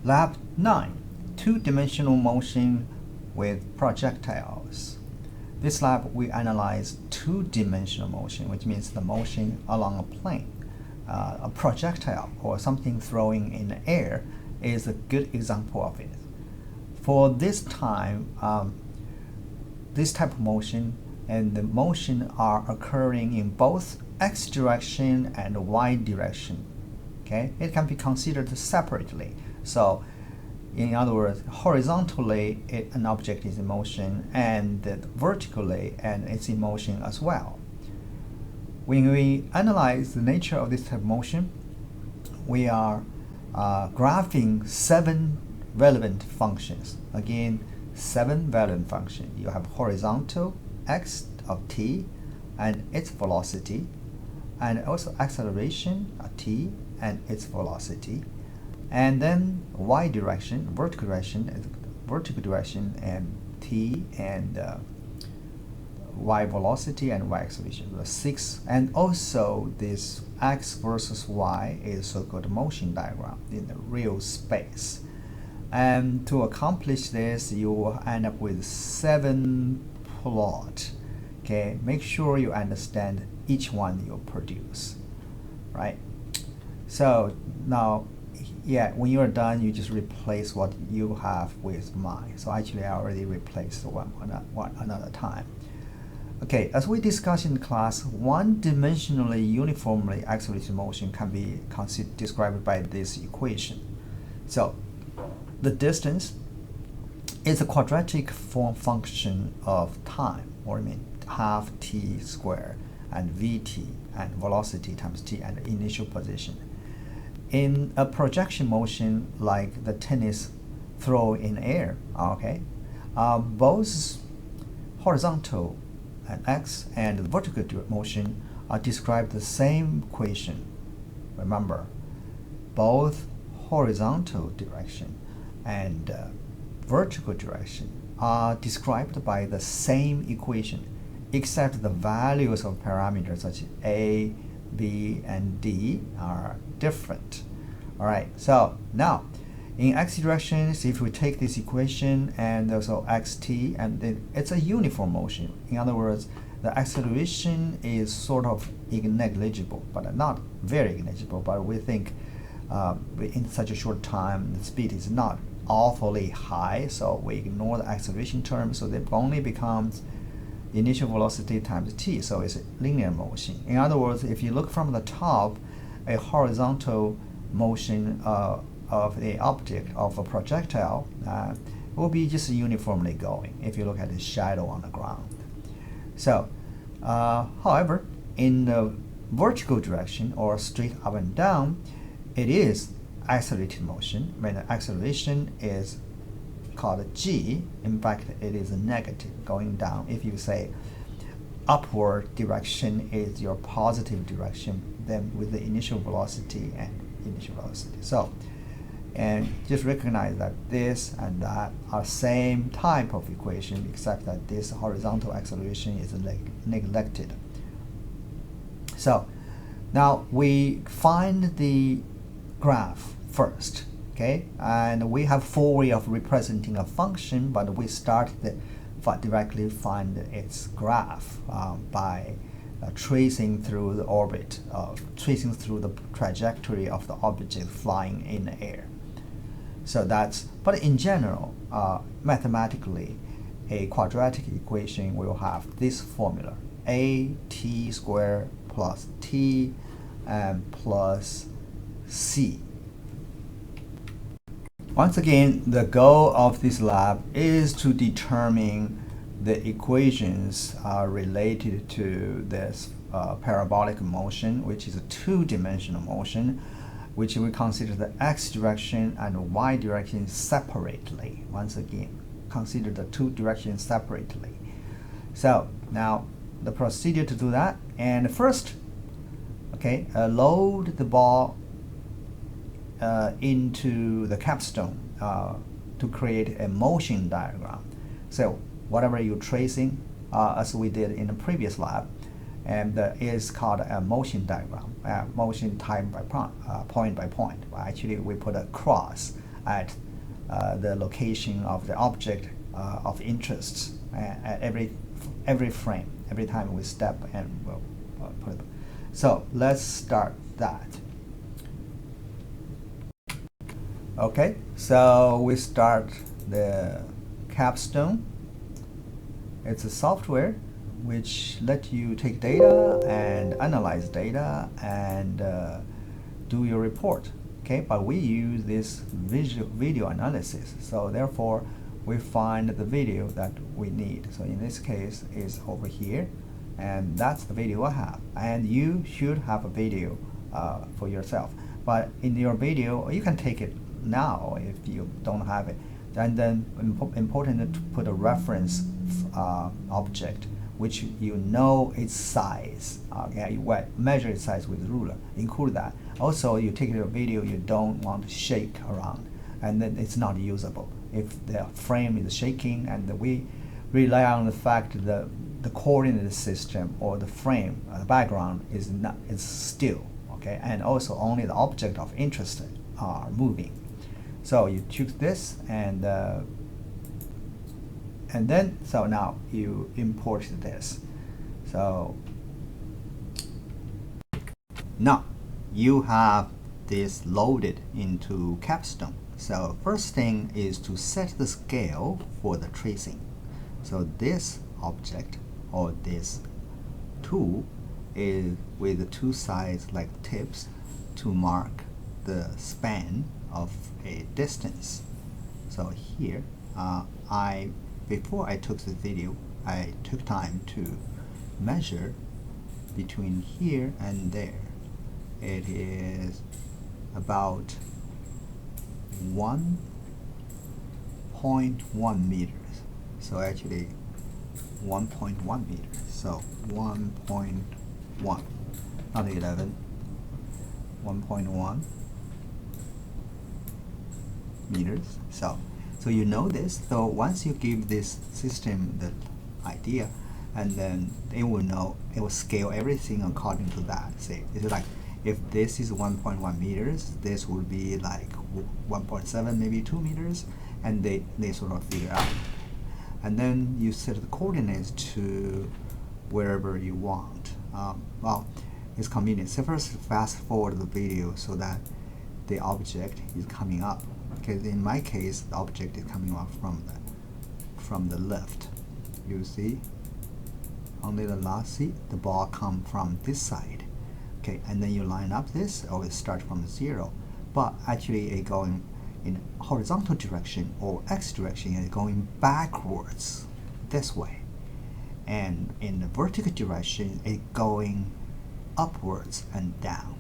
Lab 9, two-dimensional motion with projectiles. This lab, we analyze two-dimensional motion, which means the motion along a plane. A projectile or something throwing in the air is a good example of it. For this time, this type of motion and the motion are occurring in both x direction and y direction. Okay, it can be considered separately. So, in other words, horizontally, an object is in motion, and vertically, and it's in motion as well. When we analyze the nature of this type of motion, we are graphing 7 relevant functions. Again, 7 relevant functions. You have horizontal x of t and its velocity, and also acceleration of t and its velocity, and then y direction, vertical direction, and t and y velocity and y acceleration. The 6, and also this x versus y is so-called motion diagram in the real space. And to accomplish this, you will end up with 7 plots. Okay, make sure you understand each one you produce, right? So now, yeah, when you're done, you just replace what you have with mine. So actually, I already replaced one another time. Okay, as we discussed in class, one-dimensionally uniformly accelerated motion can be described by this equation. So the distance is a quadratic form function of time, or I mean half t squared and vt and velocity times t and initial position. In a projection motion like the tennis throw in air, okay, both horizontal and x and vertical motion are described the same equation. Remember, both horizontal direction and vertical direction are described by the same equation, except the values of parameters such as a, b, and d are different. All right, so now in x directions, if we take this equation and also xt, and then it's a uniform motion. In other words, the acceleration is sort of negligible, but not very negligible. But we think in such a short time, the speed is not awfully high, so we ignore the acceleration term, so it only becomes initial velocity times t, so it's a linear motion. In other words, if you look from the top, a horizontal motion of the object, of a projectile, will be just uniformly going if you look at the shadow on the ground. So, however, in the vertical direction or straight up and down, it is accelerated motion, when the acceleration is called g. In fact, it is negative, going down. If you say upward direction is your positive direction, then with the initial velocity and initial velocity. So, and just recognize that this and that are same type of equation, except that this horizontal acceleration is neglected. So now we find the graph first, okay? And we have 4 ways of representing a function, but we start directly find its graph by tracing through the orbit, tracing through the trajectory of the object flying in the air. So that's, but in general, mathematically, a quadratic equation will have this formula: a t squared plus t and plus c. Once again, the goal of this lab is to determine the equations related to this parabolic motion, which is a two-dimensional motion, which we consider the x direction and y direction separately. Once again, consider the two directions separately. So now the procedure to do that, and first, okay, load the ball into the capstone to create a motion diagram. So whatever you're tracing, as we did in the previous lab, and is called a motion diagram, motion time by point by point. Well, actually, we put a cross at the location of the object of interest at every frame, every time we step and we'll put it. So let's start that. Okay, so we start the Capstone. It's a software which let you take data and analyze data and do your report. Okay, but we use this video analysis, so therefore we find the video that we need. So in this case is over here, and that's the video I have, and you should have a video for yourself. But in your video, you can take it now if you don't have it. And then important to put a reference object which you know its size. Okay, you measure its size with ruler. Include that. Also, you take your video, you don't want to shake around, and then it's not usable. If the frame is shaking, and we rely on the fact that the coordinate system or the frame, the background is still. Okay, and also only the object of interest are moving. So you choose this, and then so now you import this. So now you have this loaded into Capstone. So first thing is to set the scale for the tracing. So this object or this tool is with the two sides like tips to mark the span of a distance. So here before I took the video, I took time to measure between here and there. It is about 1.1 meters. So actually 1.1 meters. So 1.1, not 11, 1.1 meters. So you know this. So once you give this system the idea, and then it will know, it will scale everything according to that. Say it's like if this is 1.1 meters, this would be like 1.7, maybe 2 meters, and they sort of figure out. And then you set the coordinates to wherever you want. Well, it's convenient. So first, fast forward the video so that the object is coming up. Because in my case, the object is coming up from the left. You see, only the last seat, the ball come from this side. Okay, and then you line up this, or it start from 0. But actually, it going in horizontal direction or x direction, and going backwards this way. And in the vertical direction, it going upwards and down.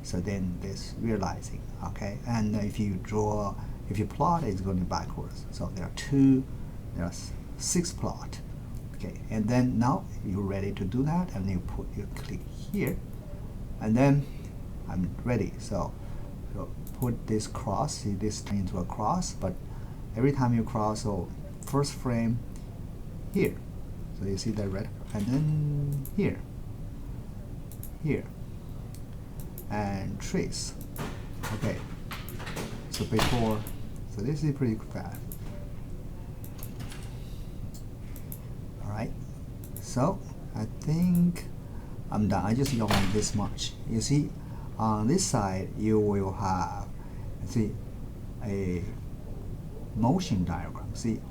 So then this realizing, okay, and if you plot, it's going backwards. So there are 6 plot, okay, and then now you're ready to do that, and you click here, and then I'm ready. So put this cross, see this turn into a cross, but every time you cross, so first frame here, so you see that red, and then here, and trace. Okay, so so this is pretty fast. Alright, so I think I'm done. I just don't want this much. You see, on this side you will have, see, a motion diagram. See,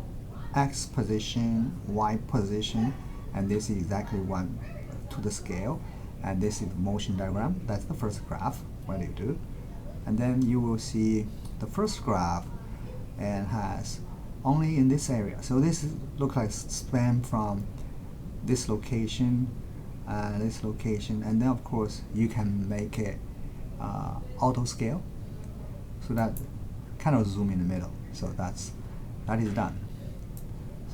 X position, Y position, and this is exactly one to the scale. And this is the motion diagram. That's the first graph. What do you do? And then you will see the first graph and has only in this area. So this looks like span from this location, and then of course you can make it auto scale, so that kind of zoom in the middle. So that is done.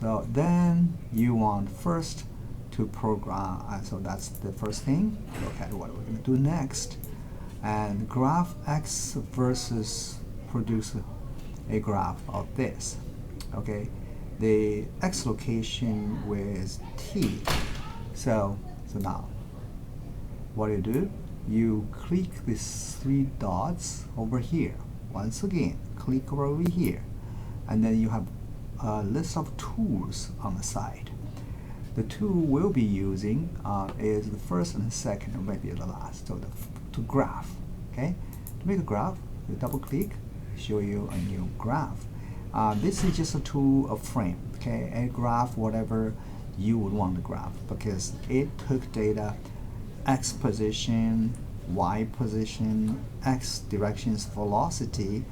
So then you want first to program, so that's the first thing. Look at what we're going to do next, and graph X versus produce a graph of this. Okay, the X location with T. So now what you do, you click these 3 dots over here. Once again, click over here, and then you have a list of tools on the side. The tool we'll be using is the first and the second, or maybe the last. So to graph, okay? To make a graph, you double click, show you a new graph. This is just a tool, a frame, okay? A graph, whatever you would want to graph, because it took data x position, y position, x directions velocity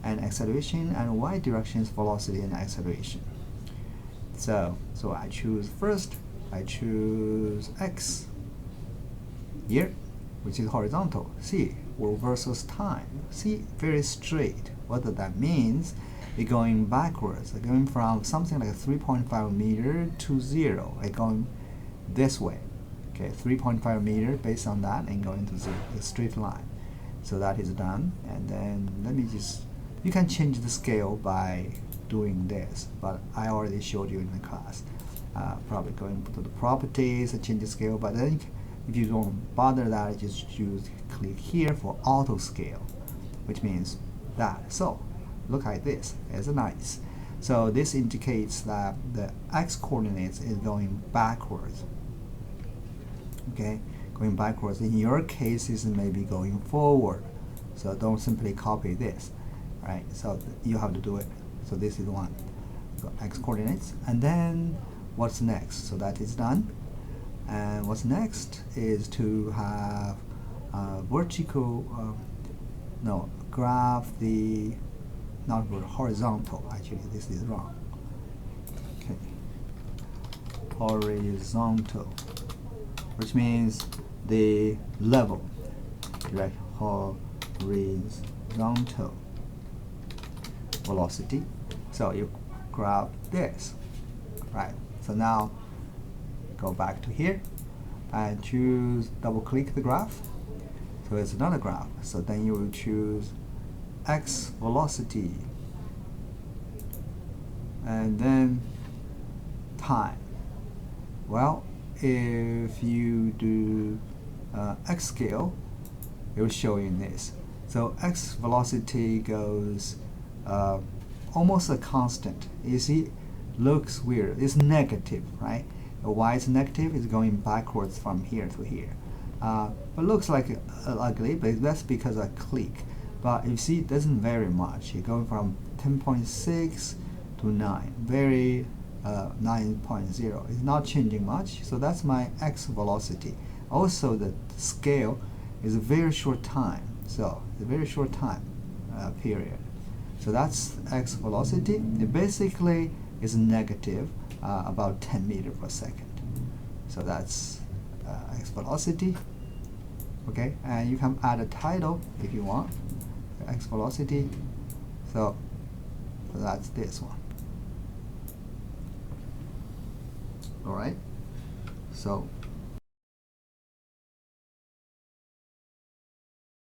and acceleration, and y directions velocity and acceleration. So I choose first, I choose x here, which is horizontal. See, versus time. See, very straight. What does that mean? It's going backwards. It's going from something like 3.5 meter to 0. It's going this way. Okay, 3.5 meter based on that, and going to 0, a straight line. So that is done. And then let me just, you can change the scale by doing this, but I already showed you in the class. Probably going to the properties and change the scale, but then if you don't bother that, just click here for auto scale, which means that. So look at this, it's nice. So this indicates that the x coordinates is going backwards. Okay, going backwards. In your case, is maybe going forward. So don't simply copy this, right? So you have to do it. So this is one. So x coordinates, and then what's next? So that is done. And what's next is to have vertical. No, graph the not horizontal. Actually, this is wrong. Okay, horizontal, which means the level, right? Horizontal velocity. So you grab this, right? So now go back to here and choose, double click the graph. So it's another graph. So then you will choose x velocity and then time. Well, if you do x scale, it will show you this. So x velocity goes almost a constant. You see, looks weird. It's negative, right? Why it's negative? It's going backwards from here to here. But looks like ugly, but that's because I click. But you see, it doesn't vary much. It's going from 10.6 to 9. Very 9.0. It's not changing much. So that's my x velocity. Also, the scale is a very short time. So a very short time period. So that's x velocity. It basically is negative about 10 meters per second. So that's x velocity. Okay, and you can add a title if you want. X velocity. So that's this one. All right. So